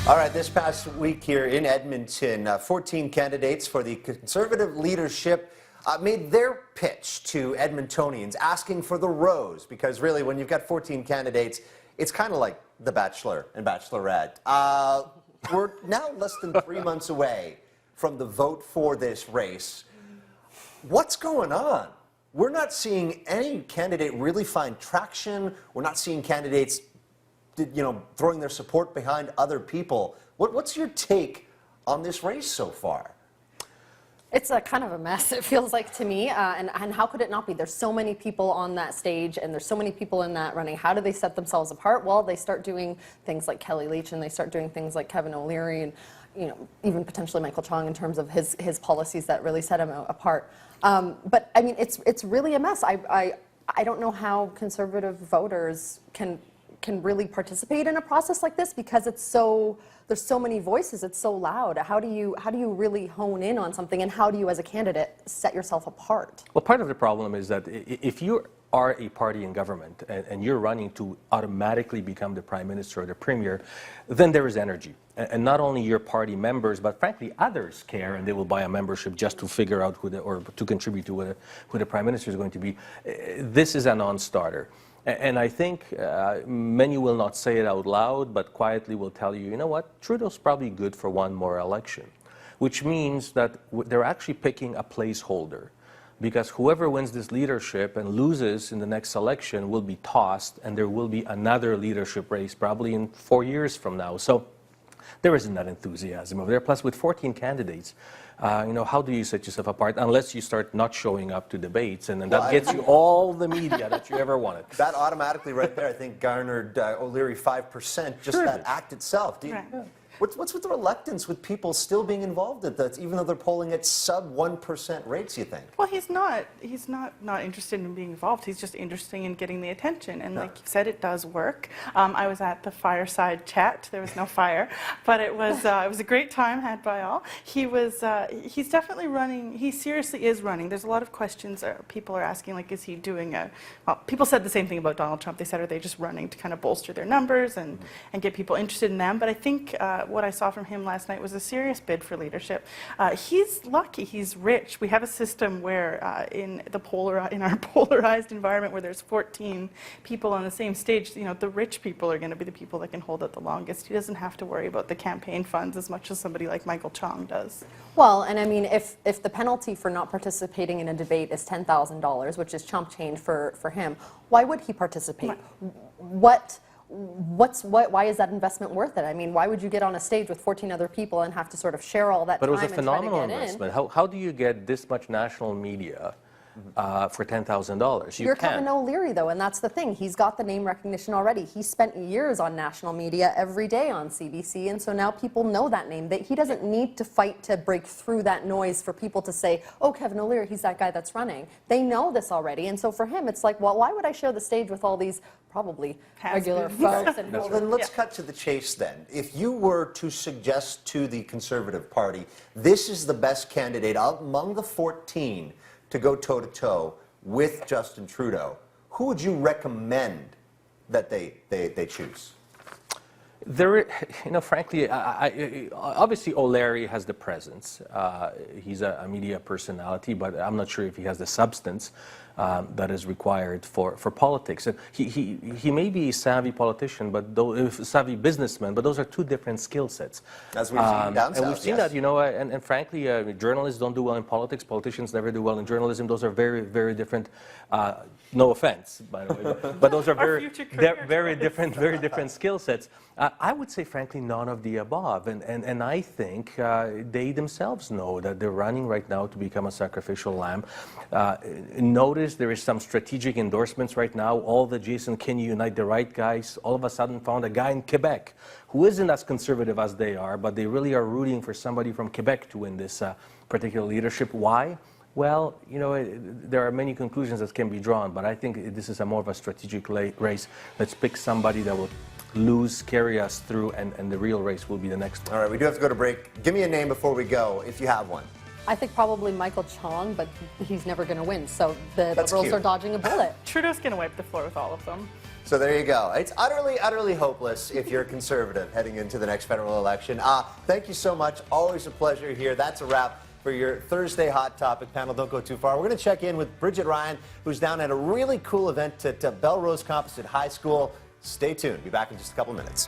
All right, this past week here in Edmonton, 14 candidates for the Conservative leadership made their pitch to Edmontonians, asking for the rose, because really when you've got 14 candidates, it's kind of like The Bachelor and Bachelorette. We're now less than 3 months away from the vote for this race. What's going on? We're not seeing any candidate really find traction. We're not seeing candidates throwing their support behind other people. What's your take on this race so far? It's a kind of a mess, it feels like to me, and how could it not be? There's so many people on that stage, and there's so many people in that running. How do they set themselves apart? Well, they start doing things like Kelly Leitch, and they start doing things like Kevin O'Leary, and even potentially Michael Chong in terms of his policies that really set him apart. But I mean, it's really a mess. I don't know how Conservative voters can really participate in a process like this, because there's so many voices, it's so loud. How do you really hone in on something, and how do you as a candidate set yourself apart? Well, part of the problem is that if you are a party in government and you're running to automatically become the prime minister or the premier, then there is energy. And not only your party members, but frankly others care, and they will buy a membership just to figure out or to contribute to who the prime minister is going to be. This is a non-starter. And I think many will not say it out loud, but quietly will tell you, you know what, Trudeau's probably good for one more election, which means that they're actually picking a placeholder, because whoever wins this leadership and loses in the next election will be tossed, and there will be another leadership race probably in 4 years from now. So there isn't that enthusiasm over there. Plus, with 14 candidates, how do you set yourself apart unless you start not showing up to debates, and then that gets you all the media that you ever wanted. That automatically right there, I think, garnered O'Leary 5%, just that act itself. What's with the reluctance with people still being involved at that, even though they're polling at sub 1% rates, you think? Well, he's not interested in being involved. He's just interested in getting the attention. And like you said, it does work. I was at the fireside chat. There was no fire, but it was a great time had by all. He's definitely running. He seriously is running. There's a lot of questions people are asking, like, is he doing well, people said the same thing about Donald Trump. They said, are they just running to kind of bolster their numbers and get people interested in them? But I think what I saw from him last night was a serious bid for leadership. He's lucky. He's rich. We have a system where in our polarized environment where there's 14 people on the same stage, the rich people are going to be the people that can hold it the longest. He doesn't have to worry about the campaign funds as much as somebody like Michael Chong does. Well, and I mean, if the penalty for not participating in a debate is $10,000, which is chump change for him, why would he participate? Right. Why is that investment worth it? I mean, why would you get on a stage with 14 other people and have to sort of share all that time? But it was a phenomenal investment. How do you get this much national media for $10,000? You're Kevin O'Leary, though, and that's the thing. He's got the name recognition already. He spent years on national media every day on CBC, and so now people know that name. He doesn't need to fight to break through that noise for people to say, oh, Kevin O'Leary, he's that guy that's running. They know this already, and so for him, it's like, well, why would I share the stage with all these probably regular folks? And well, then let's cut to the chase then. If you were to suggest to the Conservative Party, this is the best candidate among the 14 to go toe-to-toe with Justin Trudeau, who would you recommend that they choose? Frankly, obviously O'Leary has the presence. He's a media personality, but I'm not sure if he has the substance that is required for politics. And he may be a savvy politician, but savvy businessman, but those are two different skill sets. As we've seen down south, and we've seen that, and frankly, journalists don't do well in politics. Politicians never do well in journalism. Those are very, very different. No offense, by the way, but those are very different skill sets. I would say, frankly, none of the above. And I think they themselves know that they're running right now to become a sacrificial lamb. Notice there is some strategic endorsements right now. All the Jason Kenney Unite the Right guys all of a sudden found a guy in Quebec who isn't as conservative as they are, but they really are rooting for somebody from Quebec to win this particular leadership. Why? Well, there are many conclusions that can be drawn, but I think this is more of a strategic race. Let's pick somebody that will carry us through, and the real race will be the next one. All right, we do have to go to break. Give me a name before we go, if you have one. I think probably Michael Chong, but he's never going to win, so the Liberals are dodging a bullet. Trudeau's going to wipe the floor with all of them. So there you go. It's utterly, utterly hopeless if you're a conservative heading into the next federal election. Thank you so much. Always a pleasure here. That's a wrap for your Thursday Hot Topic panel. Don't go too far. We're going to check in with Bridget Ryan, who's down at a really cool event at Belrose Composite High School. Stay tuned. Be back in just a couple minutes.